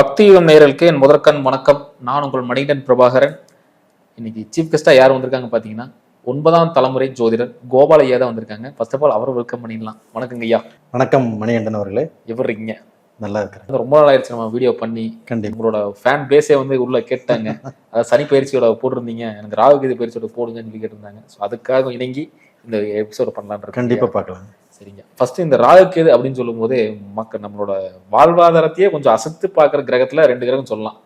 பக்தியுகம் நேயர்களுக்கு என் முதற்கண் வணக்கம். நான் உங்கள் மணிகண்டன் பிரபாகரன். இன்னைக்கு சீஃப் கெஸ்டா யார் வந்திருக்காங்க பாத்தீங்கன்னா 9ஆம் தலைமுறை ஜோதிடர் கோபால் ஐயா தான் வந்திருக்காங்க. ஃபர்ஸ்ட் ஆஃப் ஆல் அவரை வெல்கம் பண்ணிடலாம். வணக்கங்க ஐயா. வணக்கம் மணிகண்டன் அவர்களே. எப்படி இருக்கீங்க? நல்லா இருக்கிறேன். ரொம்ப நாள் ஆயிடுச்சு நம்ம வீடியோ பண்ணி. கண்டிப்பா உங்களோட ஃபேன் பேஸே வந்து உள்ள கேட்டாங்க. அதாவது சனி பயிற்சியோட போட்டிருந்தீங்க, எனக்கு ராகுகேது பயிற்சியோட போடுங்கன்னு சொல்லி கேட்டிருந்தாங்க. ஸோ அதுக்காக இணங்கி இந்த எபிசோட பண்ணலான்னு கண்டிப்பா பார்க்கலாம். சரிங்க. ஃபர்ஸ்ட் இந்த ராகுகேது அப்படின்னு சொல்லும் போதே மக்கள் நம்மளோட வாழ்வாதாரத்தையே கொஞ்சம் அசத்து பார்க்குற கிரகத்துல 2 கிரகம் சொல்லலாம்.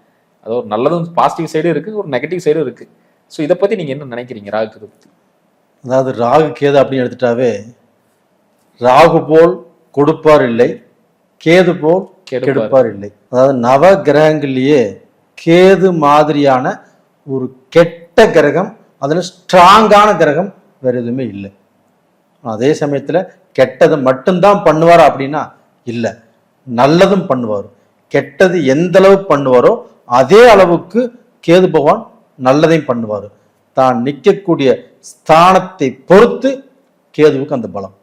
அது ஒரு நல்லதும் பாசிட்டிவ் சைடும் இருக்கு, ஒரு நெகட்டிவ் சைடும் இருக்கு. ஸோ இதை பத்தி நீங்க என்ன நினைக்கிறீங்க ராகுகேது பத்தி? அதாவது ராகு கேது அப்படின்னு எடுத்துட்டாவே, ராகு போல் கொடுப்பார் இல்லை, கேது போல் கெடுப்பார் இல்லை. அதாவது நவ கிரகங்கள்லயே கேது மாதிரியான ஒரு கெட்ட கிரகம், அதுல ஸ்ட்ராங்கான கிரகம் வேற எதுவுமே இல்லை. அதே சமயத்துல கெட்டது மட்டும்தான் பண்ணுவார் அப்படின்னா இல்லை, நல்லதும் பண்ணுவார். கெட்டது எந்த அளவு பண்ணுவாரோ அதே அளவுக்கு கேது பகவான் நல்லதையும் பண்ணுவார். தான் நிற்கக்கூடிய ஸ்தானத்தை பொறுத்து கேதுவுக்கு அந்த பலம்.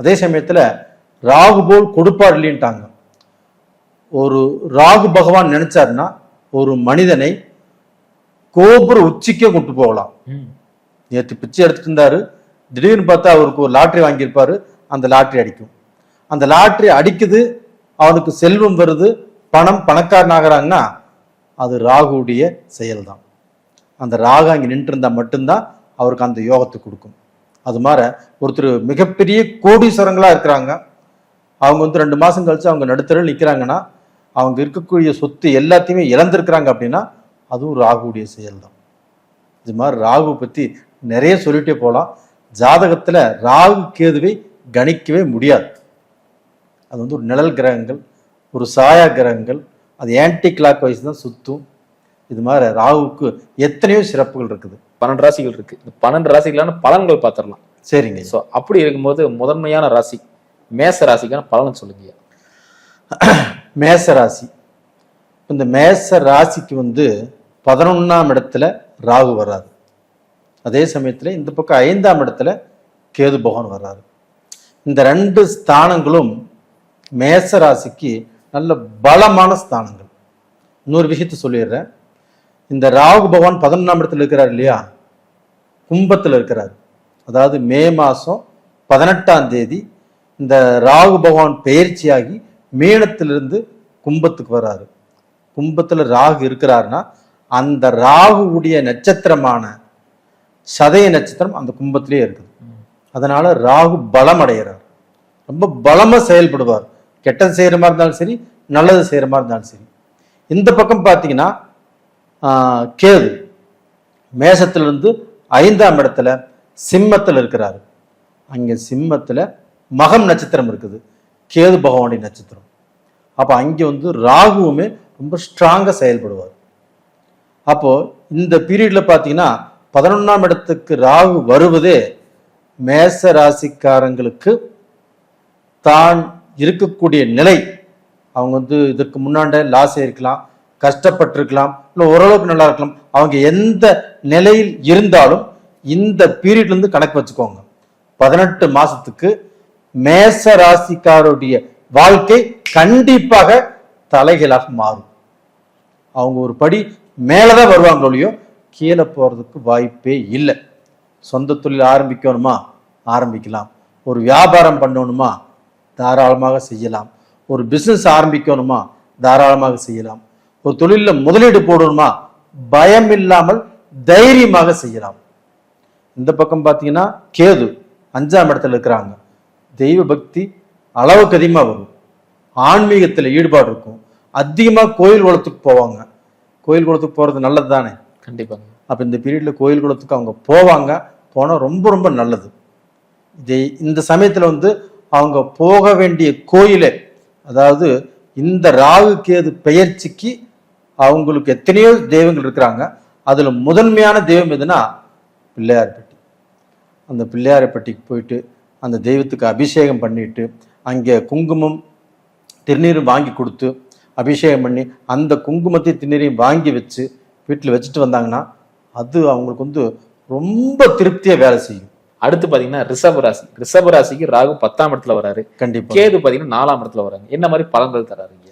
அதே சமயத்துல ராகு போல் கொடுப்பார் இல்லைன்ட்டாங்க. ஒரு ராகு பகவான் நினைச்சாருன்னா ஒரு மனிதனை கோபுர உச்சிக்கே கொண்டு போகலாம். நேற்று பிச்சை எடுத்துட்டு இருந்தாரு, திடீர்னு பார்த்தா அவருக்கு ஒரு லாட்ரி வாங்கியிருப்பாரு, அந்த லாட்ரி அடிக்கும். அந்த லாட்ரி அடிக்குது, அவனுக்கு செல்வம் வருது, பணக்காரன் ஆகிறாங்கன்னா அது ராகுடைய செயல்தான். அந்த ராகு அங்கே நின்று இருந்தா மட்டும்தான் அவருக்கு அந்த யோகத்தை கொடுக்கும். அது மாதிரி ஒருத்தர் மிகப்பெரிய கோடீஸ்வரங்களா இருக்கிறாங்க, அவங்க வந்து 2 மாசம் கழிச்சு அவங்க நடுத்தர நிற்கிறாங்கன்னா அவங்க இருக்கக்கூடிய சொத்து எல்லாத்தையுமே இழந்திருக்கிறாங்க அப்படின்னா அதுவும் ராகுடைய செயல்தான். இது மாதிரி ராகு பத்தி நிறைய சொல்லிட்டே போகலாம். ஜாதகத்துல ராகு கேதுவை கணிக்கவே முடியாது. அது வந்து ஒரு நிழல் கிரகங்கள், ஒரு சாயா கிரகங்கள், அது ஆன்டி கிளாக் வைஸ் தான் சுத்தும். இது மாதிரி ராகுவுக்கு எத்தனையோ சிறப்புகள் இருக்குது. 12 ராசிகள் இருக்கு. இந்த 12 ராசிகளான பலன்கள் பார்த்துடலாம். சரிங்க. ஸோ அப்படி இருக்கும்போது முதன்மையான ராசி மேச ராசிக்கான பலன் சொல்லுங்க. மேச ராசி, இந்த மேச ராசிக்கு வந்து 11ஆம் இடத்துல ராகு வர்றாரு. அதே சமயத்துல இந்த பக்கம் 5ஆம் இடத்துல கேது பகவான் வர்றாரு. இந்த 2 ஸ்தானங்களும் மேச ராசிக்கு நல்ல பலமான ஸ்தானங்கள். இன்னொரு விஷயத்த சொல்லிடுறேன். இந்த ராகு பகவான் 11ஆம் இடத்துல இருக்கிறார் இல்லையா, கும்பத்துல இருக்கிறார். அதாவது மே மாசம் 18ஆம் தேதி இந்த ராகு பகவான் பெயர்ச்சியாகி மீனத்திலிருந்து கும்பத்துக்கு வர்றாரு. கும்பத்துல ராகு இருக்கிறாருன்னா அந்த ராகுவுடைய நட்சத்திரமான சதய நட்சத்திரம் அந்த கும்பத்திலே இருக்குது. அதனால ராகு பலம் அடைகிறார், ரொம்ப பலமா செயல்படுவார். கெட்டது செய்யற மாதிரி இருந்தாலும் சரி, நல்லது செய்யற மாதிரி இருந்தாலும் சரி. இந்த பக்கம் பார்த்தீங்கன்னா கேது மேசத்திலிருந்து 5ஆம் இடத்துல சிம்மத்தில் இருக்கிறாரு. அங்க சிம்மத்துல மகம் நட்சத்திரம் இருக்குது, கேது பகவானுடைய நட்சத்திரம். அப்ப அங்க வந்து ராகுவுமே ரொம்ப ஸ்ட்ராங்கா செயல்படுவார். அப்போ இந்த பீரியட்ல பார்த்தீங்கன்னா 11ஆம் இடத்துக்கு ராகு வருவதே மேச ராசிக்காரங்களுக்கு தான் இருக்கக்கூடிய நிலை, அவங்க வந்து இதற்கு முன்னாண்ட லாஸ் இருக்கலாம், கஷ்டப்பட்டிருக்கலாம், இல்லை ஓரளவுக்கு நல்லா இருக்கலாம். அவங்க எந்த நிலையில் இருந்தாலும் இந்த பீரியட்ல இருந்து கணக்கு வச்சுக்கோங்க. 18 மாசத்துக்கு மேச ராசிக்காருடைய வாழ்க்கை கண்டிப்பாக தலைகீழாக மாறும். அவங்க ஒரு படி மேலதான் வருவாங்களோ இல்லையோ கீழே போறதுக்கு வாய்ப்பே இல்லை. சொந்த தொழில் ஆரம்பிக்கணுமா ஆரம்பிக்கலாம், ஒரு வியாபாரம் பண்ணணுமா தாராளமாக செய்யலாம், ஒரு பிசினஸ் ஆரம்பிக்கணுமா தாராளமாக செய்யலாம், ஒரு தொழிலில் முதலீடு போடணுமா பயம் இல்லாமல் தைரியமாக செய்யலாம். இந்த பக்கம் பார்த்தீங்கன்னா கேது 5ஆம் இடத்துல இருக்கிறாங்க. தெய்வ பக்தி அளவுக்கு அதிகமாக வரும், ஆன்மீகத்தில் ஈடுபாடு இருக்கும், அதிகமாக கோயில் குளத்துக்கு போவாங்க. கோயில் குளத்துக்கு போறது நல்லது தானே? கண்டிப்பா. அப்ப இந்த பீரியட்ல கோயில் குளத்துக்கு அவங்க போவாங்க, போனா ரொம்ப ரொம்ப நல்லது. இந்த சமயத்துல வந்து அவங்க போக வேண்டிய கோயிலே, அதாவது இந்த ராகு கேது பெயர்ச்சிக்கு அவங்களுக்கு எத்தனையோ தெய்வங்கள் இருக்கிறாங்க. அதுல முதன்மையான தெய்வம் எதுனா பிள்ளையார்பட்டி. அந்த பிள்ளையார்பட்டிக்கு போயிட்டு அந்த தெய்வத்துக்கு அபிஷேகம் பண்ணிட்டு அங்கே குங்குமம் திருநீரும் வாங்கி கொடுத்து அபிஷேகம் பண்ணி அந்த குங்குமத்தை திருநீரையும் வாங்கி வச்சு வீட்டில் வச்சுட்டு வந்தாங்கன்னா அது அவங்களுக்கு வந்து ரொம்ப திருப்தியா வேலை செய்யும். அடுத்து பாத்தீங்கன்னா ரிஷப ராசிக்கு ராகு 10ஆம் இடத்துல வராரு. கண்டிப்பா. கேது பாத்தீங்கன்னா 4ஆம் இடத்துல வராங்க. என்ன மாதிரி பலன்கள் தராருங்க?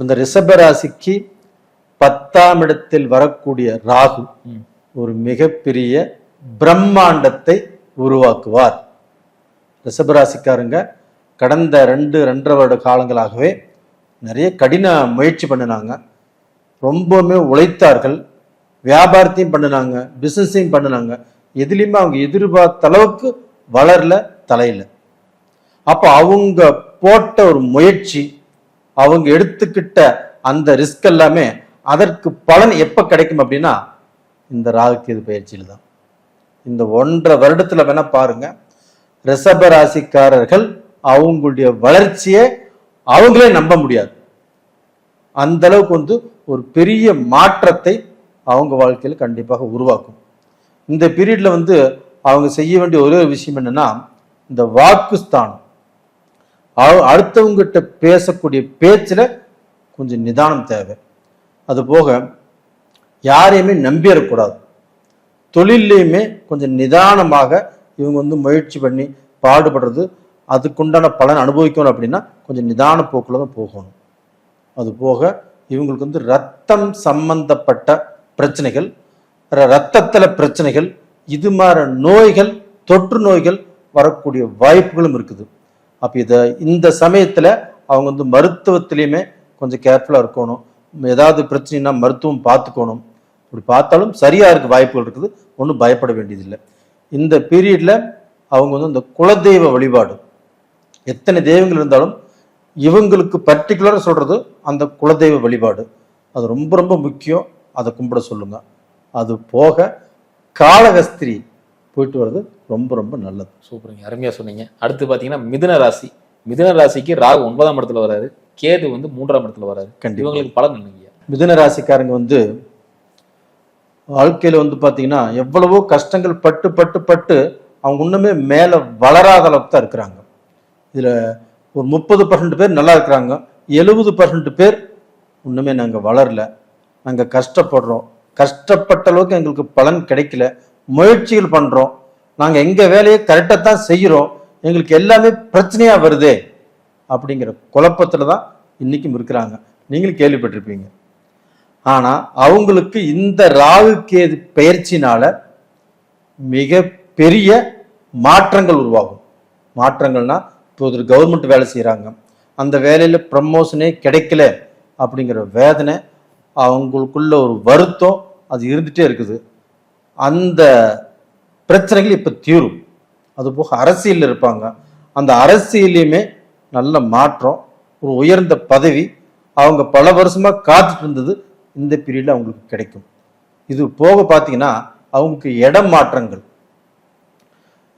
இந்த ரிஷப ராசிக்கு 10ஆம் இடத்தில் வரக்கூடிய ராகு ஒரு மிகப்பெரிய பிரம்மாண்டத்தை உருவாக்குவார். ரிஷபராசிக்காரங்க கடந்த 2-2.5 வருட காலங்களாகவே நிறைய கடின முயற்சி பண்ணினாங்க, ரொம்பவுமே உழைத்தார்கள், வியாபாரத்தையும் பண்ணினாங்க, பிசினஸையும் பண்ணினாங்க. எதுலையுமே அவங்க எதிர்பார்த்த அளவுக்கு வளரல, தலையில. அப்போ அவங்க போட்ட ஒரு முயற்சி, அவங்க எடுத்துக்கிட்ட அந்த ரிஸ்க் எல்லாமே அதற்கு பலன் எப்ப கிடைக்கும் அப்படின்னா இந்த ராகுகேது பயிற்சியில் தான். இந்த 1.5 வருடத்துல வேணா பாருங்க, ரிஷப ராசிக்காரர்கள் அவங்களுடைய வளர்ச்சியை அவங்களே நம்ப முடியாது. அந்த அளவுக்கு ஒரு பெரிய மாற்றத்தை அவங்க வாழ்க்கையில் கண்டிப்பாக உருவாக்கும். இந்த பீரியட்ல அவங்க செய்ய வேண்டிய ஒரே ஒரு விஷயம் என்னன்னா, இந்த வாக்குஸ்தானம், அடுத்தவங்கிட்ட பேசக்கூடிய பேச்சுல கொஞ்சம் நிதானம் தேவை. அது போக யாரையுமே நம்பிடக்கூடாது. தொழிலையுமே கொஞ்சம் நிதானமாக இவங்க முயற்சி பண்ணி பாடுபடுறது, அதுக்குண்டான பலன் அனுபவிக்கணும் அப்படின்னா கொஞ்சம் நிதான போக்குல தான் போகணும். அது போக இவங்களுக்கு ரத்தம் சம்பந்தப்பட்ட பிரச்சனைகள், ரத்தத்துல பிரச்சனைகள், இது மாதிரி நோய்கள், தொற்று நோய்கள் வரக்கூடிய வாய்ப்புகளும் இருக்குது. அப்ப இந்த சமயத்துல அவங்க மருத்துவத்திலையுமே கொஞ்சம் கேர்ஃபுல்லா இருக்கணும். ஏதாவது பிரச்சனைனா மருத்துவம் பார்த்துக்கணும். இப்படி பார்த்தாலும் சரியா இருக்க வாய்ப்புகள் இருக்குது, ஒன்றும் பயப்பட வேண்டியதில்லை. இந்த பீரியட்ல அவங்க இந்த குலதெய்வ வழிபாடு, எத்தனை தெய்வங்கள் இருந்தாலும் இவங்களுக்கு பர்டிகுலரா சொல்றது அந்த குலதெய்வ வழிபாடு, அது ரொம்ப ரொம்ப முக்கியம். அதை கும்பிட சொல்லுங்க. அது போக காளகஸ்திரி போயிட்டு வர்றது ரொம்ப ரொம்ப நல்லது. சூப்பருங்க, அருமையா சொன்னீங்க. அடுத்து பாத்தீங்கன்னா மிதுன ராசி. மிதுன ராசிக்கு ராகு 9ஆம் இடத்துல வராரு, கேது 3ஆம் இடத்துல வராரு. இவங்களுக்கு பலன் இல்லைங்க. மிதுன ராசிக்காரங்க வாழ்க்கையில பாத்தீங்கன்னா எவ்வளவோ கஷ்டங்கள் பட்டு பட்டு பட்டு அவங்க இன்னுமே மேல வளராத அளவுக்கு தான் இருக்கிறாங்க. இதுல ஒரு 30% பேர் நல்லா இருக்கிறாங்க, 70% பேர் இன்னுமே நாங்க வளரல, நாங்க கஷ்டப்படுறோம், கஷ்டப்பட்ட அளவுக்கு எங்களுக்கு பலன் கிடைக்கல, முயற்சிகள் பண்றோம், நாங்க எங்க வேலையை கரெக்டா தான் செய்யறோம், எங்களுக்கு எல்லாமே பிரச்சனையா வருதே அப்படிங்கிற குழப்பத்துலதான் இன்னைக்கும் இருக்கிறாங்க. நீங்களும் கேள்விப்பட்டிருப்பீங்க. ஆனா அவங்களுக்கு இந்த ராகு கேது பெயர்ச்சினால மிக பெரிய மாற்றங்கள் உருவாகும். மாற்றங்கள்னா இப்போ ஒரு கவர்மெண்ட் வேலை செய்யறாங்க, அந்த வேலையில ப்ரமோஷனே கிடைக்கல அப்படிங்கிற வேதனை, அவங்களுக்குள்ள ஒரு வருத்தம் அது இருந்துட்டே இருக்குது. அந்த பிரச்சனைகள் இப்ப தீரும். அது போக அரசியல் இருப்பாங்க, அந்த அரசியலையுமே நல்ல மாற்றம், ஒரு உயர்ந்த பதவி அவங்க பல வருஷமா காத்துட்டு இருந்தது இந்த பீரியட்ல அவங்களுக்கு கிடைக்கும். இது போக பார்த்தீங்கன்னா அவங்களுக்கு இடம் மாற்றங்கள்,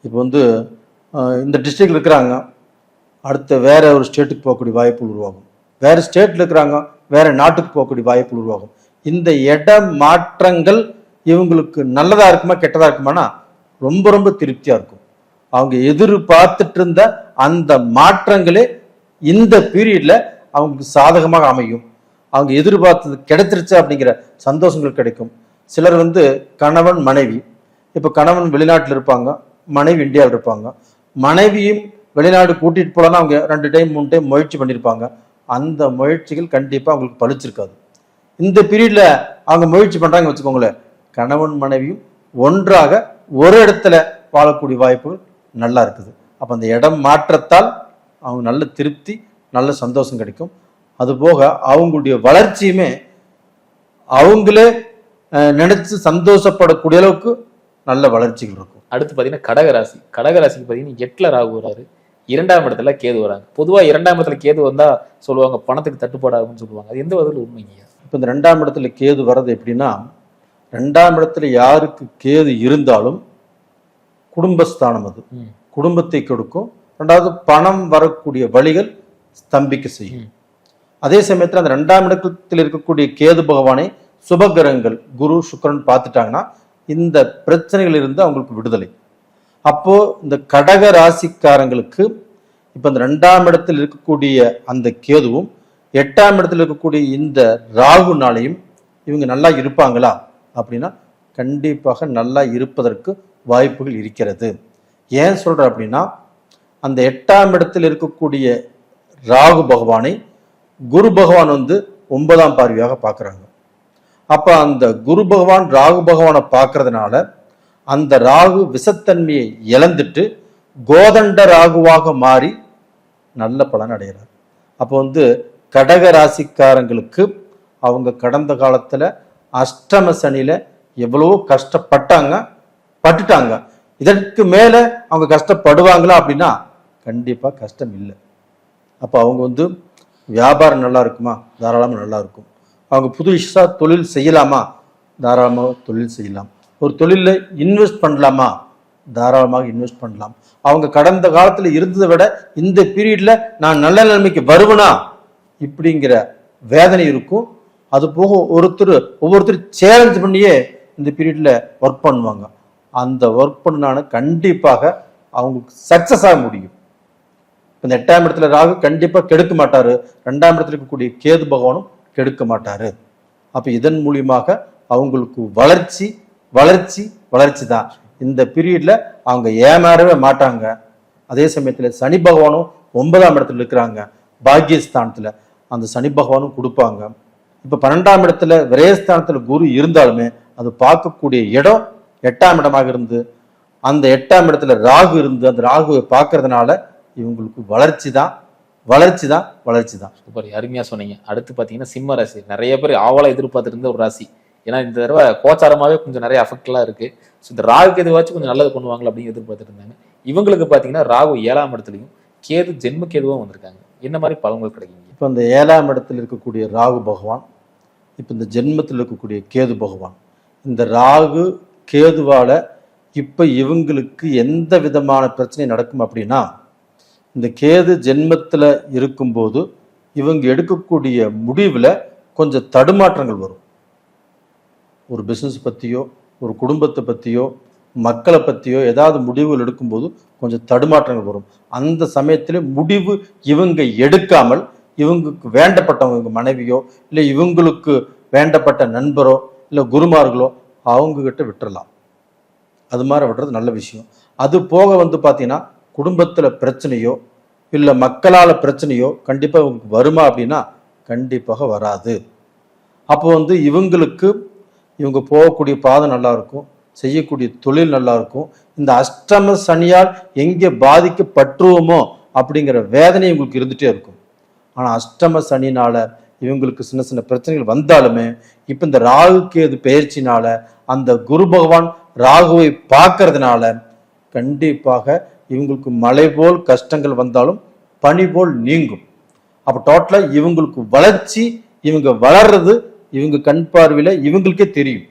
இப்போ இந்த டிஸ்ட்ரிக்ட்ல இருக்கிறாங்க, அடுத்த வேற ஒரு ஸ்டேட்டுக்கு போகக்கூடிய வாய்ப்பு உருவாகும், வேற ஸ்டேட்ல இருக்கிறாங்க வேற நாட்டுக்கு போகக்கூடிய வாய்ப்பு உருவாகும். இந்த இட மாற்றங்கள் இவங்களுக்கு நல்லதா இருக்குமா கெட்டதா இருக்குமானா ரொம்ப ரொம்ப திருப்தியா இருக்கும். அவங்க எதிர்பார்த்துட்டு இருந்த அந்த மாற்றங்களே இந்த பீரியட்ல அவங்களுக்கு சாதகமாக அமையும். அவங்க எதிர்பார்த்தது கிடைச்சிருச்சு அப்படிங்கிற சந்தோஷங்கள் கிடைக்கும். சிலர் கணவன் மனைவி, இப்ப கணவன் வெளிநாட்டில் இருப்பாங்க, மனைவி இந்தியாவில் இருப்பாங்க, மனைவியும் வெளிநாடு கூட்டிட்டு போலன்னா அவங்க 2 டைம் 3 டைம் முயற்சி பண்ணியிருப்பாங்க, அந்த முயற்சிகள் கண்டிப்பா அவங்களுக்கு பழிச்சிருக்காது. இந்த பீரியட்ல அவங்க முயற்சி பண்றாங்க வச்சுக்கோங்களேன், கணவன் மனைவியும் ஒன்றாக ஒரு இடத்துல வாழக்கூடிய வாய்ப்புகள் நல்லா இருக்குது. அப்ப அந்த இடம் மாற்றத்தால் அவங்க நல்ல திருப்தி, நல்ல சந்தோஷம் கிடைக்கும். அது போக அவங்களுடைய வளர்ச்சியுமே அவங்களே நினைச்சு சந்தோஷப்படக்கூடிய அளவுக்கு நல்ல வளர்ச்சிகள் இருக்கும். அடுத்து பாத்தீங்கன்னா கடகராசி. கடகராசிக்கு பாத்தீங்கன்னா 8ல ராகு வராரு, 2ஆம் இடத்துல கேது வராங்க. பொதுவா 2ஆம் இடத்துல கேது வந்தா சொல்லுவாங்க பணத்துக்கு தட்டுப்பாடு ஆகும்னு சொல்லுவாங்க. அது எந்த வகையில் உண்மைங்க? இப்ப இந்த 2ஆம் இடத்துல கேது வர்றது எப்படின்னா, 2ஆம் இடத்துல யாருக்கு கேது இருந்தாலும் குடும்பஸ்தானம், அது குடும்பத்தை கொடுக்கும். 2வது பணம் வரக்கூடிய வழிகள் ஸ்தம்பிக்க செய்யும். அதே சமயத்துல அந்த 2ஆம் இடத்தில் இருக்கக்கூடிய கேது பகவானை சுபகிரகங்கள் குரு சுக்கிரன் பார்த்துட்டாங்கன்னா இந்த பிரச்சனைகள் இருந்து அவங்களுக்கு விடுதலை. அப்போ இந்த கடக ராசிக்காரங்களுக்கு இப்ப இந்த 2ஆம் இடத்தில் இருக்கக்கூடிய அந்த கேதுவும் 8ஆம் இடத்தில் இருக்கக்கூடிய இந்த ராகுனாலையும் இவங்க நல்லா இருப்பாங்களா அப்படின்னா கண்டிப்பாக நல்லா இருப்பதற்கு வாய்ப்புகள் இருக்கிறது. ஏன் சொல்ற அப்படின்னா, அந்த 8ஆம் இடத்தில் இருக்கக்கூடிய ராகு பகவானை குரு பகவான் வந்து 9ஆம் பார்வையாக பார்க்குறாங்க. அப்போ அந்த குரு பகவான் ராகு பகவானை பார்க்கறதுனால அந்த ராகு விஷத்தன்மையை இழந்துட்டு கோதண்ட ராகுவாக மாறி நல்ல பலன் அடைகிறார். அப்போ வந்து கடக ராசிக்காரங்களுக்கு அவங்க கடந்த காலத்தில் அஷ்டம சனியில் எவ்வளவோ பட்டுட்டாங்க. இதற்கு மேலே அவங்க கஷ்டப்படுவாங்களா அப்படின்னா கண்டிப்பாக கஷ்டம் இல்லை. அப்போ அவங்க வந்து வியாபாரம் நல்லா இருக்குமா, தாராளமாக நல்லா இருக்கும். அவங்க புதுசாக தொழில் செய்யலாமா, தாராளமாக தொழில் செய்யலாம். ஒரு தொழிலில் இன்வெஸ்ட் பண்ணலாமா, தாராளமாக இன்வெஸ்ட் பண்ணலாம். அவங்க கடந்த காலத்தில் இருந்ததை விட இந்த பீரியட்ல நான் நல்ல நிலைமைக்கு வருவேனா இப்படிங்கிற வேதனை இருக்கும். அது போக ஒவ்வொருத்தர் சேலஞ்ச் பண்ணியே இந்த பீரியட்ல ஒர்க் பண்ணுவாங்க. அந்த ஒர்க் பண்ணான கண்டிப்பாக அவங்களுக்கு சக்சஸ் ஆக முடியும். இந்த 8ஆம் இடத்துல ராகு கண்டிப்பா கெடுக்க மாட்டாரு, 2ஆம் இடத்துல இருக்கக்கூடிய கேது பகவானும் கெடுக்க மாட்டாரு. அப்ப இதன் மூலியமாக அவங்களுக்கு வளர்ச்சி வளர்ச்சி வளர்ச்சி தான். இந்த பீரியட்ல அவங்க ஏமாறவே மாட்டாங்க. அதே சமயத்துல சனி பகவானும் 9ஆம் இடத்துல இருக்கிறாங்க, பாக்கியஸ்தானத்துல அந்த சனி பகவானும் கொடுப்பாங்க. இப்ப 12ஆம் இடத்துல விரயஸ்தானத்துல குரு இருந்தாலுமே அது பார்க்கக்கூடிய இடம் 8ஆம் இடமாக இருந்து அந்த 8ஆம் இடத்துல ராகு இருந்து அந்த ராகுவை பார்க்கறதுனால இவங்களுக்கு வளர்ச்சி தான் வளர்ச்சி தான் வளர்ச்சி தான். சூப்பர், அருமையா சொன்னீங்க. அடுத்து பாத்தீங்கன்னா சிம்ம ராசி. நிறைய பேர் ஆவலா எதிர்பார்த்துட்டு இருந்த ஒரு ராசி. ஏன்னா இந்த தடவை கோச்சாரமாவே கொஞ்சம் நிறைய அஃபெக்ட்லாம் இருக்கு. ஸோ இந்த ராகுக்கு எதுவாச்சும் கொஞ்சம் நல்லது பண்ணுவாங்களா அப்படின்னு எதிர்பார்த்துட்டு இருந்தாங்க. இவங்களுக்கு பாத்தீங்கன்னா ராகு 7ஆம் இடத்துலையும் கேது ஜென்ம கேதுவும் வந்திருக்காங்க. என்ன மாதிரி பலன்கள் கிடைக்குங்க? இப்போ இந்த 7ஆம் இடத்துல இருக்கக்கூடிய ராகு பகவான், இப்போ இந்த ஜென்மத்தில் இருக்கக்கூடிய கேது பகவான், இந்த ராகு கேதுவால இப்போ இவங்களுக்கு எந்த விதமான பிரச்சனை நடக்கும் அப்படின்னா, இந்த கேது ஜென்மத்தில் இருக்கும்போது இவங்க எடுக்கக்கூடிய முடிவில் கொஞ்சம் தடுமாற்றங்கள் வரும். ஒரு பிஸ்னஸ் பற்றியோ ஒரு குடும்பத்தை பற்றியோ மக்களை பற்றியோ ஏதாவது முடிவுகள் எடுக்கும்போது கொஞ்சம் தடுமாற்றங்கள் வரும். அந்த சமயத்தில் முடிவு இவங்க எடுக்காமல் இவங்களுக்கு வேண்டப்பட்டவங்க, இவங்க மனைவியோ இல்லை இவங்களுக்கு வேண்டப்பட்ட நண்பரோ இல்லை குருமார்களோ அவங்கக்கிட்ட விட்டுறலாம். அது மாதிரி விடுறது நல்ல விஷயம். அது போக வந்து பார்த்தீங்கன்னா குடும்பத்தில் பிரச்சனையோ இல்லை மக்களால் பிரச்சனையோ கண்டிப்பாக இவங்களுக்கு வருமா அப்படின்னா கண்டிப்பாக வராது. அப்போ வந்து இவங்க போகக்கூடிய பாதை நல்லா இருக்கும், செய்யக்கூடிய தொழில் நல்லா இருக்கும். இந்த அஷ்டம சனியால் எங்கே பாதிக்கப்பட்டுருவோமோ அப்படிங்கிற வேதனை இவங்களுக்கு இருந்துகிட்டே இருக்கும். ஆனால் அஷ்டம சனினால இவங்களுக்கு சின்ன சின்ன பிரச்சனைகள் வந்தாலுமே இப்போ இந்த ராகு கேது பெயர்ச்சினால அந்த குரு பகவான் ராகுவை பார்க்கறதுனால கண்டிப்பாக இவங்களுக்கு மழை போல் கஷ்டங்கள் வந்தாலும் பனி போல் நீங்கும். அப்போ டோட்டலாக இவங்களுக்கு வளர்ச்சி, இவங்க வளர்றது இவங்க கண் பார்வையில இவங்களுக்கே தெரியும்.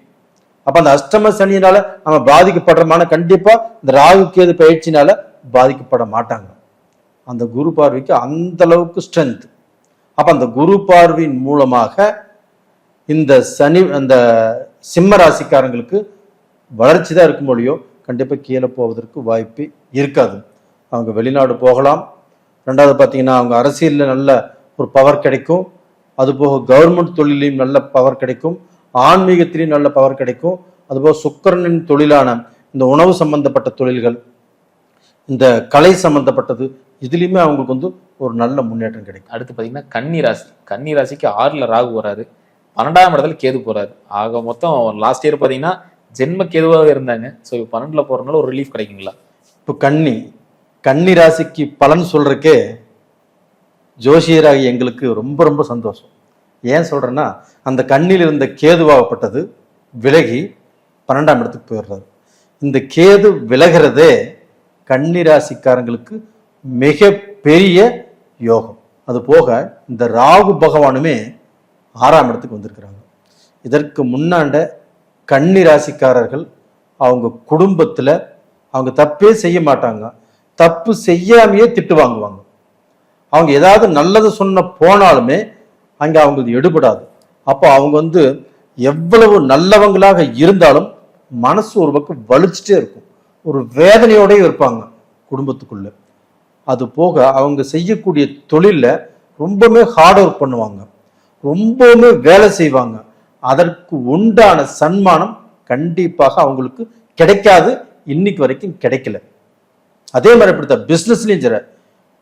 அப்ப அந்த அஷ்டம சனியினால நம்ம பாதிக்கப்படுறோமான கண்டிப்பா இந்த ராகு கேது பயிற்சினால பாதிக்கப்பட மாட்டாங்க. அந்த குரு பார்வைக்கு அந்த அளவுக்கு ஸ்ட்ரென்த். அப்ப அந்த குரு பார்வையின் மூலமாக இந்த அந்த சிம்ம ராசிக்காரங்களுக்கு வளர்ச்சி தான் இருக்கும் மொழியோ கண்டிப்பா கீழே போவதற்கு வாய்ப்பு இருக்காது. அவங்க வெளிநாடு போகலாம். ரெண்டாவது பார்த்தீங்கன்னா அவங்க அரசியலில் நல்ல ஒரு பவர் கிடைக்கும். அதுபோக கவர்மெண்ட் தொழிலையும் நல்ல பவர் கிடைக்கும், ஆன்மீகத்திலையும் நல்ல பவர் கிடைக்கும். அதுபோக சுக்கிரனின் தொழிலான இந்த உணவு சம்பந்தப்பட்ட தொழில்கள், இந்த கலை சம்பந்தப்பட்டது, இதுலையுமே அவங்களுக்கு வந்து ஒரு நல்ல முன்னேற்றம் கிடைக்கும். அடுத்து பார்த்தீங்கன்னா கன்னி ராசி. கன்னி ராசிக்கு 6ல் ராகு வராரு, 12ஆம் இடத்துல கேது போறாரு. ஆக மொத்தம் லாஸ்ட் இயர் பார்த்தீங்கன்னா ஜென்ம கேதுவாக இருந்தாங்க. ஸோ 12ல போறதுனால ஒரு ரிலீஃப் கிடைக்குங்களா? இப்போ கன்னி ராசிக்கு பலன் சொல்றதுக்கே ஜோசியராகி எங்களுக்கு ரொம்ப ரொம்ப சந்தோஷம். ஏன் சொல்றேன்னா அந்த கண்ணில் இருந்த கேதுவாகப்பட்டது விலகி 12ஆம் இடத்துக்கு போயிடுறாரு. இந்த கேது விலகிறதே கன்னி ராசிக்காரங்களுக்கு மிக பெரிய யோகம். அது போக இந்த ராகு பகவானுமே 6ஆம் இடத்துக்கு வந்திருக்கிறாங்க. இதற்கு முன்னாண்ட கன்னி ராசிக்காரர்கள் அவங்க குடும்பத்துல அவங்க தப்பே செய்ய மாட்டாங்க, தப்பு செய்யாமையே திட்டு வாங்குவாங்க. அவங்க ஏதாவது நல்லது சொன்ன போனாலுமே அங்கே அவங்களுக்கு எடுபடாது. அப்போ அவங்க வந்து எவ்வளவு நல்லவங்களாக இருந்தாலும் மனசு ஒரு பக்கம் வலிச்சுட்டே இருக்கும், ஒரு வேதனையோடய இருப்பாங்க குடும்பத்துக்குள்ள. அது போக அவங்க செய்யக்கூடிய தொழிலில் ரொம்பவுமே ஹார்ட் ஒர்க் பண்ணுவாங்க, ரொம்பவுமே வேலை செய்வாங்க. அதற்கு உண்டான சன்மானம் கண்டிப்பாக அவங்களுக்கு கிடைக்காது, இன்னைக்கு வரைக்கும் கிடைக்கல. அதே மாதிரி இப்படித்த பிஸ்னஸ்லையும் சரி,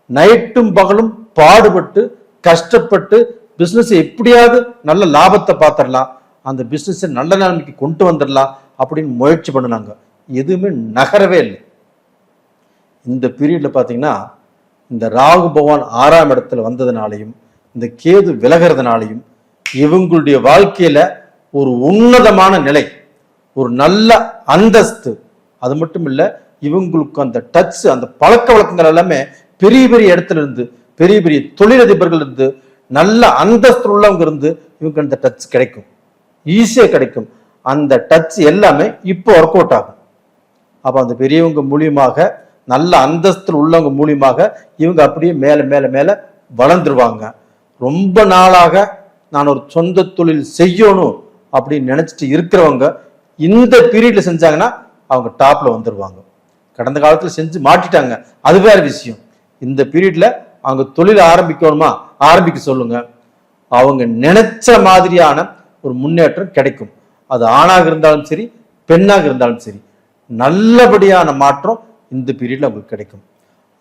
நைட்டும் பகலும் பாடுபட்டு கஷ்டப்பட்டு பிசினஸ் எப்படியாவது நல்ல லாபத்தை பார்த்துடலாம், அந்த பிசினஸை நல்ல நிலைமைக்கு கொண்டு வந்துடலாம் அப்படின்னு முயற்சி பண்ணினாங்க. எதுவுமே நகரவே இல்லை. இந்த பீரியட்ல பார்த்தீங்கன்னா இந்த ராகு பகவான் 6ஆம் இடத்துல வந்ததுனாலையும் இந்த கேது விலகிறதுனாலையும் இவங்களுடைய வாழ்க்கையில ஒரு உன்னதமான நிலை, ஒரு நல்ல அந்தஸ்து, அது மட்டும் இல்ல இவங்களுக்கு அந்த டச், அந்த பழக்க வழக்கங்கள் எல்லாமே பெரிய பெரிய இடத்துல இருந்து, பெரிய பெரிய தொழிலதிபர்கள் இருந்து, நல்ல அந்தஸ்து உள்ளவங்க இருந்து இவங்களுக்கு அந்த டச் கிடைக்கும், ஈஸியா கிடைக்கும். அந்த டச் எல்லாமே இப்போ ஒர்க் அவுட் ஆகும். அப்ப அந்த பெரியவங்க மூலியமாக, நல்ல அந்தஸ்தில் உள்ளவங்க மூலியமாக இவங்க அப்படியே மேல மேல மேல வளர்ந்துருவாங்க. ரொம்ப நாளாக நான் ஒரு சொந்த தொழில் செய்யணும் அப்படின்னு நினைச்சிட்டு இருக்கிறவங்க இந்த பீரியட்ல செஞ்சாங்கன்னா அவங்க டாப்ல வந்துருவாங்க. கடந்த காலத்துல செஞ்சு மாட்டிட்டாங்க, அது வேற விஷயம். இந்த பீரியட்ல அவங்க தொழில் ஆரம்பிக்கணுமா, ஆரம்பிக்க சொல்லுங்க. அவங்க நினைச்ச மாதிரியான ஒரு முன்னேற்றம் கிடைக்கும். அது ஆணாக இருந்தாலும் சரி, பெண்ணாக இருந்தாலும் சரி, நல்லபடியான மாற்றம் இந்த பீரியட்ல அவங்களுக்கு கிடைக்கும்.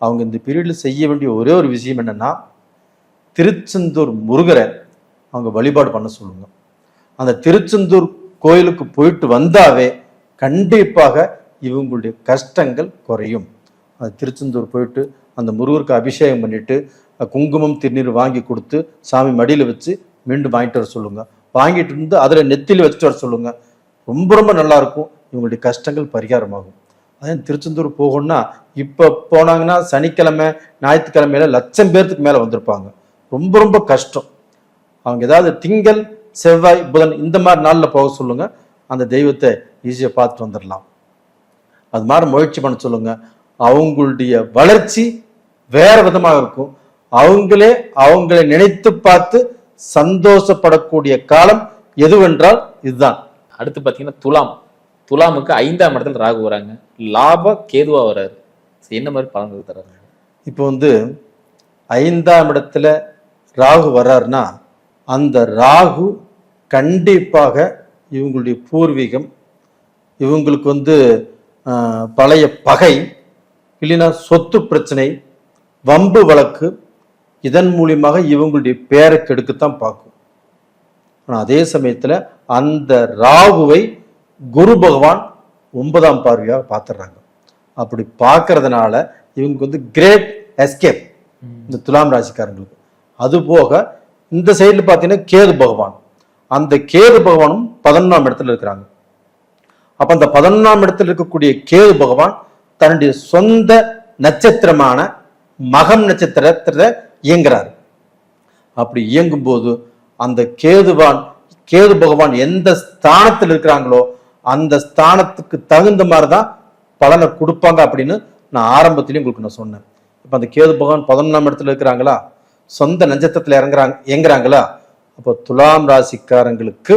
அவங்க இந்த பீரியட்ல செய்ய வேண்டிய ஒரே ஒரு விஷயம் என்னன்னா, திருச்செந்தூர் முருகரை அவங்க வழிபாடு பண்ண சொல்லுங்க. அந்த திருச்செந்தூர் கோயிலுக்கு போயிட்டு வந்தாவே கண்டிப்பாக இவங்களுடைய கஷ்டங்கள் குறையும். அந்த திருச்செந்தூர் போயிட்டு அந்த முருகருக்கு அபிஷேகம் பண்ணிட்டு குங்குமம் திருநீர் வாங்கி கொடுத்து சாமி மடியில வச்சு மீண்டும் வாங்கிட்டு வர சொல்லுங்க. வாங்கிட்டு இருந்து அதுல நெத்தியில் வச்சுட்டு வர சொல்லுங்க. ரொம்ப ரொம்ப நல்லா இருக்கும். இவங்களுடைய கஷ்டங்கள் பரிகாரமாகும். அதே திருச்செந்தூர் போகணும்னா இப்ப போனாங்கன்னா சனிக்கிழமை ஞாயிற்றுக்கிழமையில 1,00,000 பேர்த்துக்கு மேல வந்திருப்பாங்க. ரொம்ப ரொம்ப கஷ்டம். அவங்க ஏதாவது திங்கள் செவ்வாய் புதன் இந்த மாதிரி நாள்ல போக சொல்லுங்க. அந்த தெய்வத்தை ஈஸியா பார்த்துட்டு வந்துடலாம். அது மாதிரி முயற்சி பண்ண சொல்லுங்க. அவங்களுடைய வளர்ச்சி வேற விதமாக இருக்கும். அவங்களை நினைத்து பார்த்து சந்தோஷப்படக்கூடிய காலம் எதுவென்றால் இதுதான். அடுத்து பாத்தீங்கன்னா துலாமுக்கு 5ஆம் இடத்துல ராகு வராங்க, லாப கேதுவா வராரு. என்ன மாதிரி பலன்கள் தர்றாங்க? இப்போ 5ஆம் இடத்துல ராகு வர்றாருன்னா அந்த ராகு கண்டிப்பாக இவங்களுடைய பூர்வீகம், இவங்களுக்கு பழைய பகை, இல்லைன்னா சொத்து பிரச்சனை, வம்பு வழக்கு, இதன் மூலியமாக இவங்களுடைய பேரை கெடுக்கத்தான் பார்க்கும். ஆனால் அதே சமயத்துல அந்த ராகுவை குரு பகவான் 9ஆம் பார்வையாக பார்த்துடுறாங்க. அப்படி பார்க்கறதுனால இவங்க கிரேட் எஸ்கேப் இந்த துலாம் ராசிக்காரங்களுக்கு. அது போக இந்த சைடுல பார்த்தீங்கன்னா கேது பகவான், அந்த கேது பகவானும் 11ஆம் இடத்துல இருக்கிறாங்க. அப்ப அந்த 11ஆம் இடத்துல இருக்கக்கூடிய கேது பகவான் தன்னுடைய சொந்த நட்சத்திரமான மகம் நட்சத்திரத்துல இயங்குறாரு. அப்படி இயங்கும் போது அந்த கேது பகவான் எந்த ஸ்தானத்தில் இருக்கிறாங்களோ அந்த ஸ்தானத்துக்கு தகுந்த மாதிரிதான் பலனை கொடுப்பாங்க அப்படின்னு நான் ஆரம்பத்திலேயே உங்களுக்கு நான் சொன்னேன். இப்ப அந்த கேது பகவான் 11ஆம் இடத்துல இருக்கிறாங்களா, சொந்த நட்சத்திரத்துல இயங்குறாங்களா, அப்போ துலாம் ராசிக்காரங்களுக்கு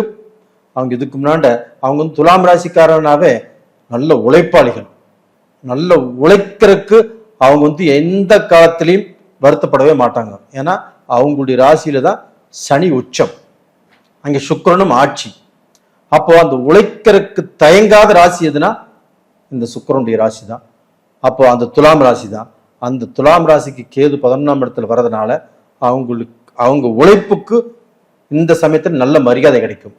அவங்க இதுக்கு முன்னாடி அவங்க துலாம் ராசிக்காரனாவே நல்ல உழைப்பாளிகள், நல்ல உழைக்கிறதுக்கு அவங்க எந்த காலத்திலையும் வருத்தப்படவே மாட்டாங்க. ஏன்னா அவங்களுடைய ராசியில தான் சனி உச்சம், அங்கே சுக்கிரனும் ஆட்சி. அப்போ அந்த உழைக்கிறதுக்கு தயங்காத ராசி எதுனா இந்த சுக்கிரனுடைய ராசி தான். அப்போ அந்த துலாம் ராசி தான். அந்த துலாம் ராசிக்கு கேது 11ஆம் இடத்துல வர்றதுனால அவங்க உழைப்புக்கு இந்த சமயத்தில் நல்ல மரியாதை கிடைக்கும்.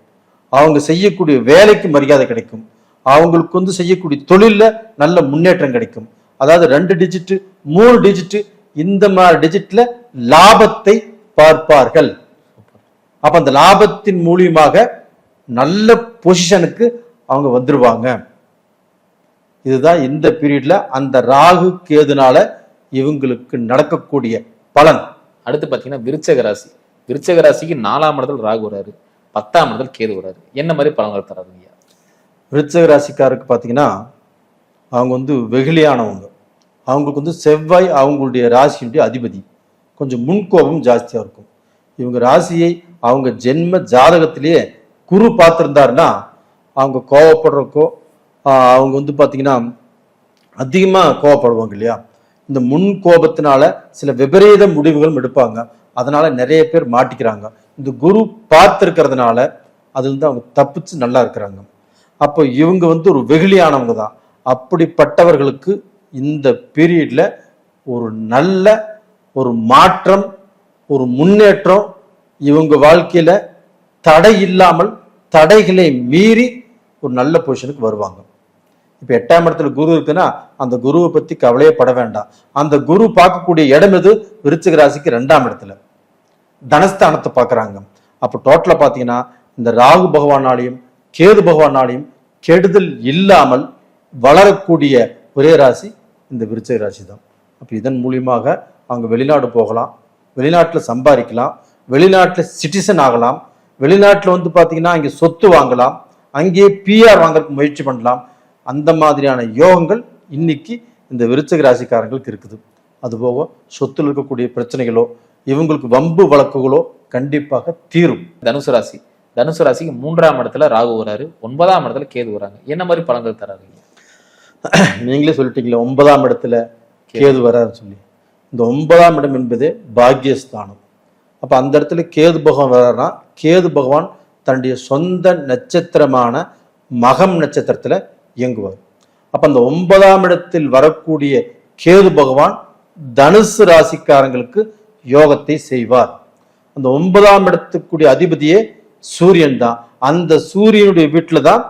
அவங்க செய்யக்கூடிய வேலைக்கு மரியாதை கிடைக்கும். அவங்களுக்கு செய்யக்கூடிய தொழில்ல நல்ல முன்னேற்றம் கிடைக்கும். அதாவது 2 டிஜிட் 3 டிஜிட் இந்த மாதிரி டிஜிட்ல லாபத்தை பார்ப்பார்கள். அப்ப அந்த லாபத்தின் மூலியமாக நல்ல பொசிஷனுக்கு அவங்க வந்துருவாங்க. இதுதான் இந்த பீரியட்ல அந்த ராகு கேதுனால இவங்களுக்கு நடக்கக்கூடிய பலன். அடுத்து பாத்தீங்கன்னா விருச்சக ராசிக்கு 4ஆம் இடத்துல ராகு வராரு, 10ஆம் இடத்துல கேது வராரு. என்ன மாதிரி பலன்கள் தராதுங்க? விருச்சக ராசிக்காருக்கு பார்த்தீங்கன்னா அவங்க வெகுளியானவங்க. அவங்களுக்கு செவ்வாய் அவங்களுடைய ராசியுடைய அதிபதி. கொஞ்சம் முன்கோபம் ஜாஸ்தியா இருக்கும். இவங்க ராசியை அவங்க ஜென்ம ஜாதகத்திலேயே குரு பார்த்திருந்தாருன்னா அவங்க கோவப்படுறக்கோ அவங்க பார்த்தீங்கன்னா அதிகமா கோவப்படுவாங்க இல்லையா. இந்த முன் கோபத்தினால சில விபரீத முடிவுகளும் எடுப்பாங்க. அதனால நிறைய பேர் மாட்டிக்கிறாங்க. இந்த குரு பார்த்திருக்கிறதுனால அதுல இருந்து அவங்க தப்பிச்சு நல்லா இருக்கிறாங்க. அப்போ இவங்க ஒரு வெகுளியானவங்க தான். அப்படிப்பட்டவர்களுக்கு இந்த பீரியட்ல ஒரு நல்ல ஒரு மாற்றம், ஒரு முன்னேற்றம், இவங்க வாழ்க்கையில தடை இல்லாமல் தடைகளை மீறி ஒரு நல்ல பொசிஷனுக்கு வருவாங்க. இப்ப 8ஆம் இடத்துல குரு இருக்குன்னா அந்த குருவை பத்தி கவலையே பட வேண்டாம். அந்த குரு பார்க்கக்கூடிய இடம் எது? விருச்சிக ராசிக்கு 2ஆம் இடத்துல தனஸ்தானத்தை பார்க்கறாங்க. அப்ப டோட்டலா பாத்தீங்கன்னா இந்த ராகு பகவானாலையும் கேது பகவானாலையும் கெடுதல் இல்லாமல் வளரக்கூடிய ஒரே ராசி இந்த விருச்சிக ராசி தான். அப்ப இதன் மூலியமாக அவங்க வெளிநாடு போகலாம், வெளிநாட்டுல சம்பாதிக்கலாம், வெளிநாட்டுல சிட்டிசன் ஆகலாம், வெளிநாட்டுல பாத்தீங்கன்னா அங்கே சொத்து வாங்கலாம், அங்கேயே பிஆர் வாங்கறதுக்கு முயற்சி பண்ணலாம். அந்த மாதிரியான யோகங்கள் இன்னைக்கு இந்த விருச்சிக ராசிக்காரங்களுக்கு இருக்குது. அதுபோக சொத்துல இருக்கக்கூடிய பிரச்சனைகளோ இவங்களுக்கு வம்பு வழக்குகளோ கண்டிப்பாக தீரும். தனுசு ராசி, தனுசு ராசிக்கு 3ஆம் இடத்துல ராகு வராரு, 9ஆம் இடத்துல கேது வராங்க. என்ன மாதிரி பலன்கள் தராரு? நீங்களே சொல்லிட்டீங்களா 9ஆம் இடத்துல கேது வராரு சொல்லி. இந்த 9ஆம் இடம் என்பதே பாக்கியஸ்தானம். அப்ப அந்த இடத்துல கேது பகவான் வர்றாருன்னா கேது பகவான் தன்னுடைய சொந்த நட்சத்திரமான மகம் நட்சத்திரத்துல இயங்குவார். அப்ப அந்த 9ஆம் இடத்தில் வரக்கூடிய கேது பகவான் தனுசு ராசிக்காரங்களுக்கு யோகத்தை செய்வார். அந்த 9ஆம் இடத்துக்குரிய அதிபதியே சூரியன் தான். அந்த சூரியனுடைய வீட்டுல தான்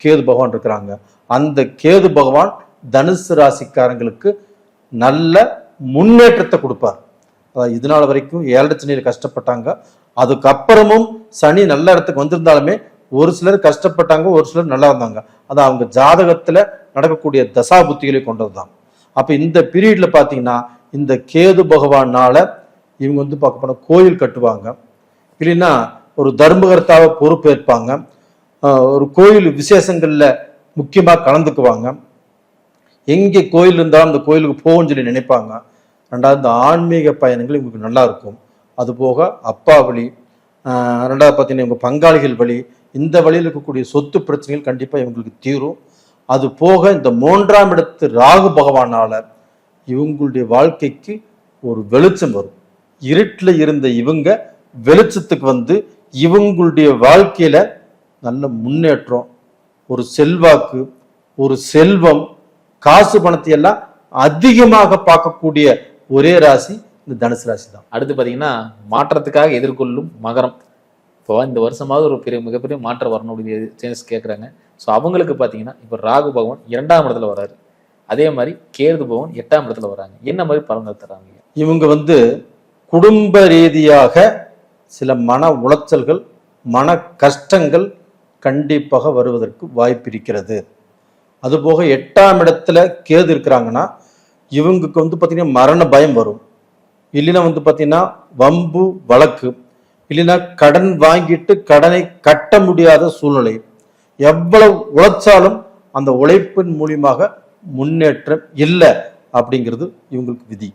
கேது பகவான் இருக்கிறாங்க. அந்த கேது பகவான் தனுசு ராசிக்காரங்களுக்கு நல்ல முன்னேற்றத்தை கொடுப்பார். அதாவது இதனால வரைக்கும் 7 சனியில் கஷ்டப்பட்டாங்க. அதுக்கப்புறமும் சனி நல்ல இடத்துக்கு வந்திருந்தாலுமே ஒரு சிலர் கஷ்டப்பட்டாங்க, ஒரு சிலர் நல்லா இருந்தாங்க. அது அவங்க ஜாதகத்துல நடக்கக்கூடிய தசா புத்திகளை கொண்டதுதான். அப்ப இந்த பீரியட்ல பாத்தீங்கன்னா இந்த கேது பகவானால இவங்க பார்க்க போனா கோயில் கட்டுவாங்க, இல்லைன்னா ஒரு தர்மகர்த்தாவை பொறுப்பேற்பாங்க, ஒரு கோயில் விசேஷங்கள்ல முக்கியமா கலந்துக்குவாங்க, எங்கே கோயில் இருந்தாலும் அந்த கோயிலுக்கு போகும்னு சொல்லி நினைப்பாங்க. ரெண்டாவது இந்த ஆன்மீக பயணங்கள் இவங்களுக்கு நல்லா இருக்கும். அது போக அப்பா வழி, ரெண்டாவது பார்த்தீங்கன்னா இவங்க பங்காளிகள் வழி, இந்த வழியில் இருக்கக்கூடிய சொத்து பிரச்சனைகள் கண்டிப்பா இவங்களுக்கு தீரும். அது போக இந்த 3ஆம் இடத்து ராகு பகவானால இவங்களுடைய வாழ்க்கைக்கு ஒரு வெளிச்சம் வரும். இருட்டில் இருந்த இவங்க வெளிச்சத்துக்கு இவங்களுடைய வாழ்க்கையில நல்ல முன்னேற்றம், ஒரு செல்வாக்கு, ஒரு செல்வம், காசு பணத்தை எல்லாம் அதிகமாக பார்க்கக்கூடிய ஒரே ராசி இந்த தனுசு ராசி தான். அடுத்து பாத்தீங்கன்னா மாற்றத்துக்காக எதிர்கொள்ளும் மகரம். இப்போ இந்த வருஷமாவது ஒரு மிகப்பெரிய மாற்றம் வரணும் அப்படின்னு சேஞ்சஸ் கேட்குறாங்க. ஸோ அவங்களுக்கு பார்த்தீங்கன்னா இப்போ ராகு பகவான் 2ஆம் இடத்துல வராரு, அதே மாதிரி கேது பகவான் 8ஆம் இடத்துல வராங்க. என்ன மாதிரி பலன்கள் தராங்க? இவங்க குடும்ப ரீதியாக சில மன உளைச்சல்கள், மன கஷ்டங்கள் கண்டிப்பாக வருவதற்கு வாய்ப்பு இருக்கிறது. அதுபோக 8ஆம் இடத்துல கேது இருக்கிறாங்கன்னா இவங்களுக்கு பார்த்தீங்கன்னா மரண பயம் வரும், இல்லைன்னா பார்த்தீங்கன்னா வம்பு வழக்கு, இல்லைன்னா கடன் வாங்கிட்டு கடனை கட்ட முடியாத சூழ்நிலை. எவ்வளவு உழைச்சாலும் அந்த உழைப்பின் மூலியமாக முன்னேற்றம் இல்லை அப்படிங்கிறது இவங்களுக்கு விதி.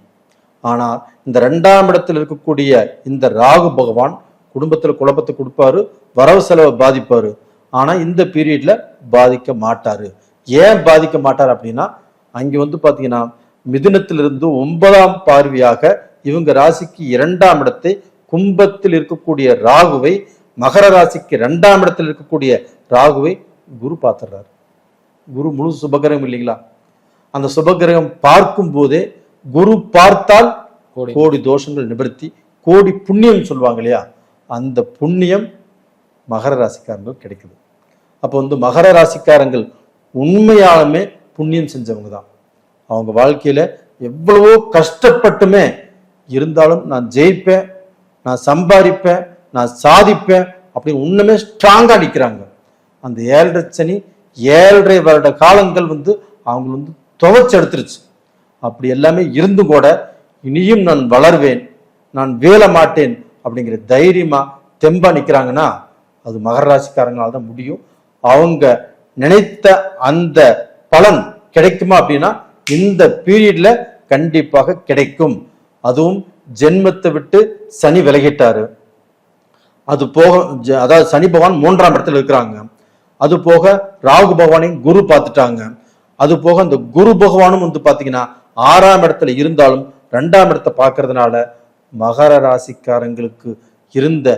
ஆனால் இந்த 2ஆம் இடத்தில் இருக்கக்கூடிய இந்த ராகு பகவான் குடும்பத்துல குழப்பத்தை கொடுப்பாரு, வரவு செலவை பாதிப்பாரு. ஆனா இந்த பீரியட்ல பாதிக்க மாட்டாரு. ஏன் பாதிக்க மாட்டார் அப்படின்னா அங்க பாத்தீங்கன்னா மிதுனத்திலிருந்து 9ஆம் பார்வையாக இவங்க ராசிக்கு 2ஆம் இடத்தை, கும்பத்தில் இருக்கக்கூடிய ராகுவை, மகர ராசிக்கு 2ஆம் இடத்தில் இருக்கக்கூடிய ராகுவை குரு பார்த்துடுறாரு. குரு முழு சுபகிரகம் இல்லைங்களா? அந்த சுபகிரகம் பார்க்கும் போதே குரு பார்த்தால் கோடி தோஷங்கள் நிவர்த்தி, கோடி புண்ணியம் சொல்லுவாங்க இல்லையா, அந்த புண்ணியம் மகர ராசிக்காரங்கள் கிடைக்குது. அப்போ மகர ராசிக்காரங்கள் உண்மையாலுமே புண்ணியம் செஞ்சவங்க தான். அவங்க வாழ்க்கையில எவ்வளவோ கஷ்டப்பட்டுமே இருந்தாலும் நான் ஜெயிப்பேன், நான் சம்பாதிப்பேன், நான் சாதிப்பேன் அப்படின்னு உண்மையே ஸ்ட்ராங்கா நிற்கிறாங்க. அந்த 7.5 சனி 7.5 வருட காலங்கள் அவங்க துவைச்சு எடுத்துருச்சு. அப்படி எல்லாமே இருந்து கூட இனியும் நான் வளர்வேன், நான் வேல மாட்டேன் அப்படிங்கிற தைரியமா தெம்பா நிக்கிறாங்கன்னா அது மகர ராசிக்காரங்களால தான் முடியும். அவங்க நினைத்த அந்த பலன் கிடைக்குமா அப்படின்னா இந்த பீரியட்ல கண்டிப்பாக கிடைக்கும். அதுவும் ஜென்மத்தை விட்டு சனி விலகிட்டாரு. அது போக அதாவது சனி பகவான் 3ஆம் இடத்துல இருக்கிறாங்க. அது போக ராகு பகவானையும் குரு பார்த்துட்டாங்க. அது போக அந்த குரு பகவானும் பாத்தீங்கன்னா 6ஆம் இடத்துல இருந்தாலும் 2ஆம் இடத்தை பார்க்கறதுனால மகர ராசிக்காரங்களுக்கு இருந்த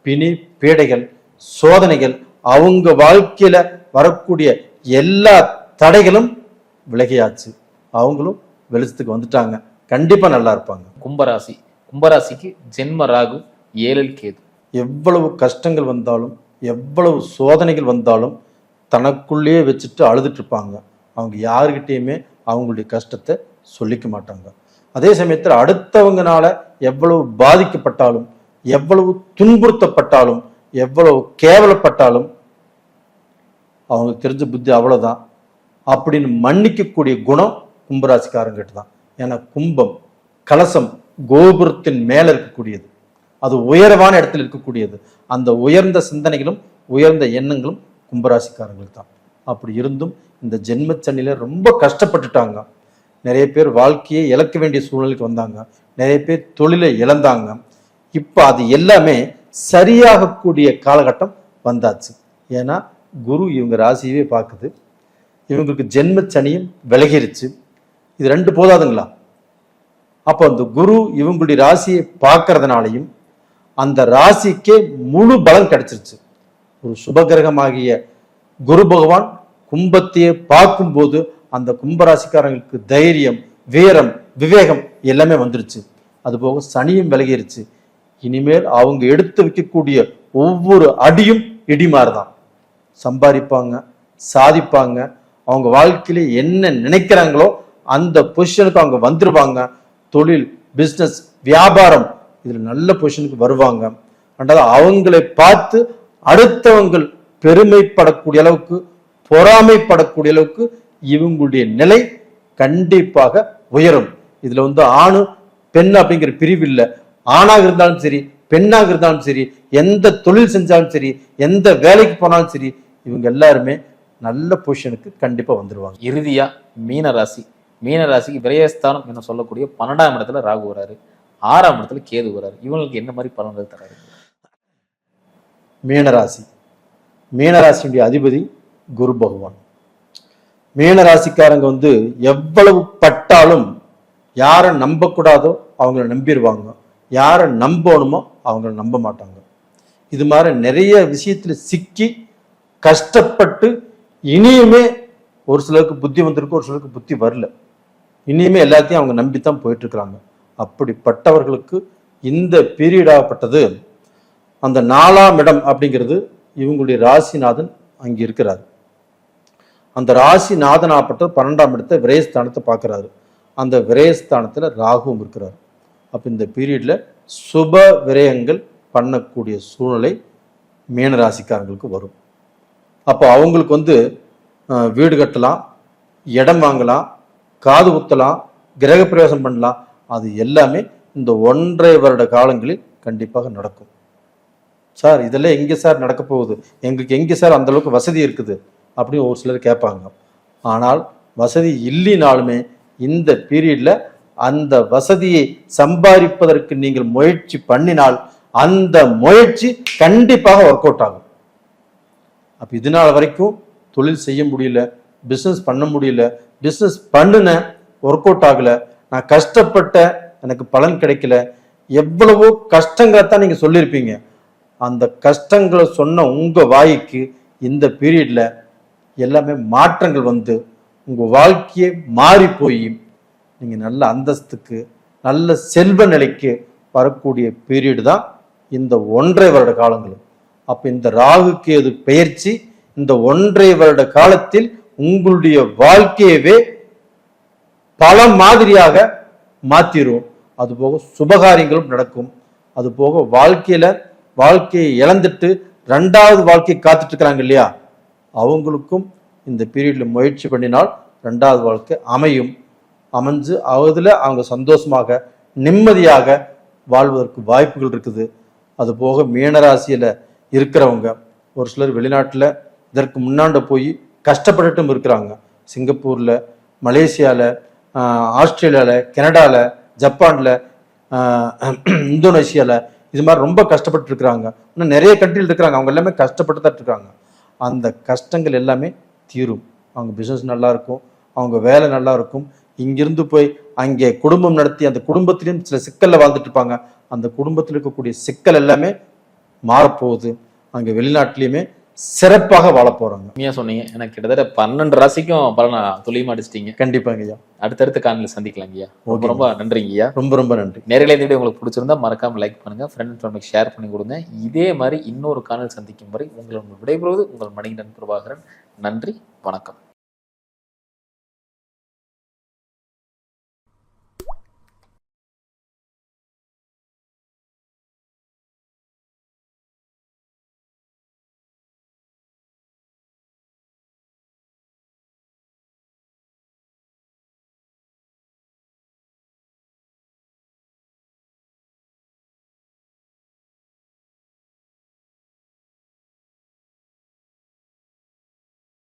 பிணி பீடைகள், சோதனைகள், அவங்க வாழ்க்கையில வரக்கூடிய எல்லா தடைகளும் விலகியாச்சு. அவங்களும் வெளிச்சத்துக்கு வந்துட்டாங்க. கண்டிப்பா நல்லா இருப்பாங்க. கும்பராசி, கும்பராசிக்கு ஜென்ம ராகு 7ல் கேது. எவ்வளவு கஷ்டங்கள் வந்தாலும் எவ்வளவு சோதனைகள் வந்தாலும் தனக்குள்ளேயே வச்சுட்டு அழுதுட்டு இருப்பாங்க. அவங்க யாருக்கிட்டேயுமே அவங்களுடைய கஷ்டத்தை சொல்லிக்க மாட்டாங்க. அதே சமயத்தில் அடுத்தவங்கனால எவ்வளவு பாதிக்கப்பட்டாலும் எவ்வளவு துன்புறுத்தப்பட்டாலும் எவ்வளவு கேவலப்பட்டாலும் அவங்களுக்கு தெரிஞ்ச புத்தி அவ்வளவுதான் அப்படின்னு மன்னிக்கக்கூடிய குணம் கும்பராசிக்காரங்கிட்ட தான். ஏன்னா கும்பம் கலசம் கோபுரத்தின் மேல இருக்கக்கூடியது, அது உயர்வான இடத்துல இருக்கக்கூடியது. அந்த உயர்ந்த சிந்தனைகளும் உயர்ந்த எண்ணங்களும் கும்பராசிக்காரங்களுக்கு தான். அப்படி இருந்தும் இந்த ஜென்மச்சனில ரொம்ப கஷ்டப்பட்டுட்டாங்க. நிறைய பேர் வாழ்க்கையை இழக்க வேண்டிய சூழ்நிலைக்கு வந்தாங்க, நிறைய பேர் தொழிலை இழந்தாங்க. இப்போ அது எல்லாமே சரியாகக்கூடிய காலகட்டம் வந்தாச்சு. ஏன்னா குரு இவங்க ராசியவே பார்க்குது, இவங்களுக்கு ஜென்மச்சனியும் விலகிருச்சு. இது 2 போதாதுங்களா? அப்போ அந்த குரு இவங்களுடைய ராசியை பார்க்கறதுனாலையும் அந்த ராசிக்கே முழு பலம் கிடைச்சிருச்சு. ஒரு சுபகிரகமாகிய குரு பகவான் கும்பத்தையே பார்க்கும்போது அந்த கும்பராசிக்காரங்களுக்கு தைரியம், வீரம், விவேகம் எல்லாமே வந்துருச்சு. அதுபோக சனியும் விலகிருச்சு. இனிமேல் அவங்க எடுத்து வைக்கக்கூடிய ஒவ்வொரு அடியும் இடிமாறுதான். சம்பாதிப்பாங்க, சாதிப்பாங்க, அவங்க வாழ்க்கையில என்ன நினைக்கிறாங்களோ அந்த பொசிஷனுக்கு அவங்க வந்துருவாங்க. தொழில், பிஸ்னஸ், வியாபாரம் இதுல நல்ல பொசிஷனுக்கு வருவாங்க. ரெண்டாவது அவங்களை பார்த்து அடுத்தவங்கள் பெருமைப்படக்கூடிய அளவுக்கு, பொறாமைப்படக்கூடிய அளவுக்கு இவங்களுடைய நிலை கண்டிப்பாக உயரும். இதுல ஆணு பெண் அப்படிங்கிற பிரிவு இல்லை. ஆணாக இருந்தாலும் சரி, பெண்ணாக இருந்தாலும் சரி, எந்த தொழில் செஞ்சாலும் சரி, எந்த வேலைக்கு போனாலும் சரி, இவங்க எல்லாருமே நல்ல பொசிஷனுக்கு கண்டிப்பா வந்துருவாங்க. இறுதியா மீனராசிக்கு விரயஸ்தானம் என்ன சொல்லக்கூடிய 12ஆம் இடத்துல ராகு வராரு, 6ஆம் இடத்துல கேது வராரு. இவங்களுக்கு என்ன மாதிரி பலன்கள் தராரு? மீனராசியுடைய அதிபதி குரு பகவான். மீனராசிக்காரங்க எவ்வளவு பட்டாலும் யாரை நம்பக்கூடாதோ அவங்கள நம்பிடுவாங்க, யாரை நம்பணுமோ அவங்கள நம்ப மாட்டாங்க. இது மாதிரி நிறைய விஷயத்துல சிக்கி கஷ்டப்பட்டு இனியுமே ஒரு சிலருக்கு புத்தி வந்திருக்கு, ஒரு சிலருக்கு புத்தி வரல. இனியுமே எல்லாத்தையும் அவங்க நம்பித்தான் போயிட்டு இருக்கிறாங்க. அப்படிப்பட்டவர்களுக்கு இந்த பீரியட் ஆகப்பட்டது. அந்த 4ஆம் இடம் அப்படிங்கிறது இவங்களுடைய ராசிநாதன் அங்க இருக்கிறார். அந்த ராசிநாதன் ஆகப்பட்ட 12ஆம் இடத்தை விரயஸ்தானத்தை பார்க்கிறாரு. அந்த விரயஸ்தானத்துல ராகுவும் இருக்கிறார். அப்ப இந்த பீரியட்ல சுப விரயங்கள் பண்ணக்கூடிய சூழ்நிலை மீனராசிக்காரங்களுக்கு வரும். அப்போ அவங்களுக்கு வீடு கட்டலாம், இடம் வாங்கலாம், காது குத்தலாம், கிரகப்பிரவேசம் பண்ணலாம். அது எல்லாமே இந்த 1.5 வருட காலங்களில் கண்டிப்பாக நடக்கும். சார் இதெல்லாம் எங்கே சார் நடக்க போகுது, எங்களுக்கு எங்கே சார் அந்த அளவுக்கு வசதி இருக்குது அப்படின்னு ஒரு சிலர் கேட்பாங்க. ஆனால் வசதி இல்லைனாலுமே இந்த பீரியட்ல அந்த வசதியை சம்பாதிப்பதற்கு நீங்கள் முயற்சி பண்ணினால் அந்த முயற்சி கண்டிப்பாக ஒர்க் அவுட் ஆகும். அப்ப இதனால் வரைக்கும் தொழில் செய்ய முடியல, பிஸ்னஸ் பண்ண முடியல, பிஸ்னஸ் பண்ணுன ஒர்க் அவுட் ஆகல, நான் கஷ்டப்பட்ட எனக்கு பலன் கிடைக்கல, எவ்வளவோ கஷ்டங்களை தான் நீங்க சொல்லியிருப்பீங்க. அந்த கஷ்டங்களை சொன்ன உங்க வாய்க்கு இந்த பீரியட்ல எல்லாமே மாற்றங்கள் உங்க வாழ்க்கையே மாறி போய் நீங்க நல்ல அந்தஸ்துக்கு, நல்ல செல்வ நிலைக்கு வரக்கூடிய பீரியட் தான் இந்த 1.5 வருட காலங்கள். அப்ப இந்த ராகு கேது பெயர்ச்சி இந்த 1.5 வருட காலத்தில் உங்களுடைய வாழ்க்கையவே பல மாதிரியாக மாத்திரும். அதுபோக சுபகாரியங்களும் நடக்கும். அது போக வாழ்க்கையை இழந்துட்டு 2வது வாழ்க்கை காத்துட்டு இருக்கிறாங்க இல்லையா, அவங்களுக்கும் இந்த பீரியட்ல முயற்சி பண்ணினால் 2வது வாழ்க்கை அமைஞ்சு அதுல அவங்க சந்தோஷமாக நிம்மதியாக வாழ்வதற்கு வாய்ப்புகள் இருக்குது. அது போக மீனராசியில இருக்கிறவங்க ஒரு சிலர் வெளிநாட்டுல இதற்கு முன்னாண்ட போய் கஷ்டப்பட்டுட்டும் இருக்கிறாங்க. சிங்கப்பூர்ல, மலேசியால, ஆஸ்திரேலியால, கனடால, ஜப்பான்ல, இந்தோனேஷியால இது மாதிரி ரொம்ப கஷ்டப்பட்டு இருக்கிறாங்க. இன்னும் நிறைய கண்ட்ரியில் இருக்கிறாங்க. அவங்க எல்லாமே கஷ்டப்பட்டு தான் இருக்காங்க. அந்த கஷ்டங்கள் எல்லாமே தீரும். அவங்க பிசினஸ் நல்லா இருக்கும், அவங்க வேலை நல்லா இருக்கும். இங்கிருந்து போய் அங்கே குடும்பம் நடத்தி அந்த குடும்பத்திலையும் சில சிக்கல்ல வாழ்ந்துட்டு இருப்பாங்க. அந்த குடும்பத்தில் இருக்கக்கூடிய சிக்கல் எல்லாமே மாறப்போகுது. அங்கே வெளிநாட்டிலையுமே சிறப்பாக வாழ போறாங்க. உண்மையா சொன்னீங்க. எனக்கு கிட்டத்தட்ட 12 ராசிக்கும் பலனா துல்லியமா அடிச்சிட்டீங்க. கண்டிப்பாங்க ஐயா. அடுத்தடுத்த காணொலியில சந்திக்கலாம் ஐயா. ரொம்ப ரொம்ப நன்றிங்க ஐயா. ரொம்ப ரொம்ப நன்றி. நேரலை இந்த வீடியோ உங்களுக்கு பிடிச்சிருந்தா மறக்காம லைக் பண்ணுங்க, ஃப்ரெண்ட் அண்ட் ஃபேமிலிக்கு ஷேர் பண்ணி கொடுங்க. இதே மாதிரி இன்னொரு காணொலி சந்திக்கும் வரை உங்களை விடைபெறுவது உங்கள் மணிகண்டன் பிரபாகரன். நன்றி, வணக்கம்.